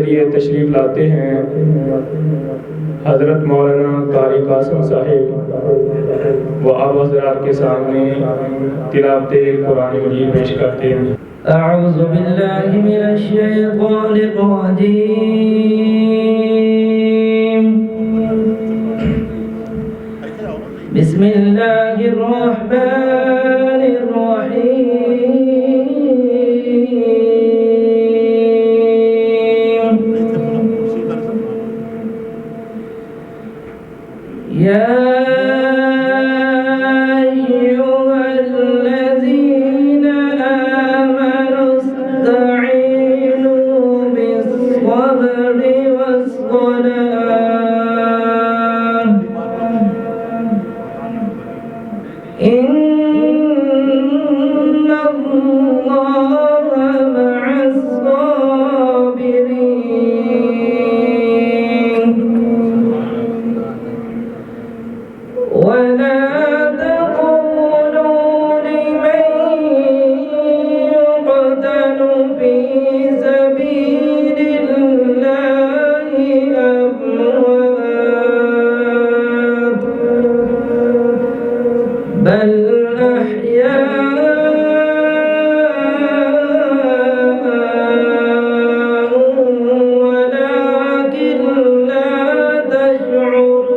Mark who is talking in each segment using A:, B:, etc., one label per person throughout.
A: लिए तशरीफ़ लाते हैं हज़रत मौलाना कारी कासिम साहिब व आप हज़रात के सामने तिलावत कुरान मजीद पेश करते हैं।
B: अऊज़ु बिल्लाहि मिनश शैतानिर रजीम। बिस्मिल्लाहिर रहमानिर रहीम। या بل أحياء ولكن لا تشعرون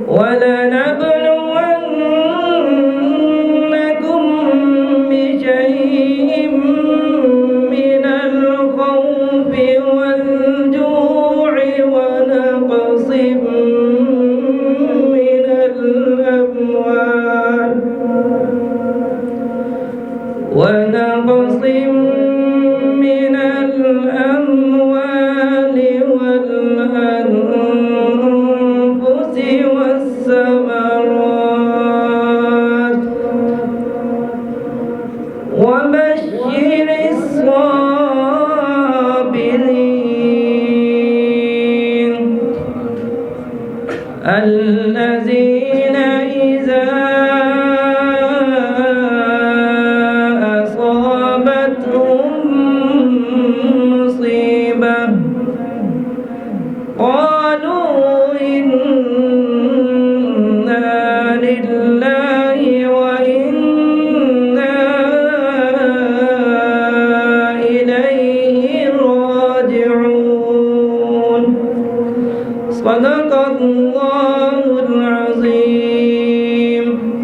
B: ولنبلونكم بشيء من الخوف والجوع ونقص من الأموال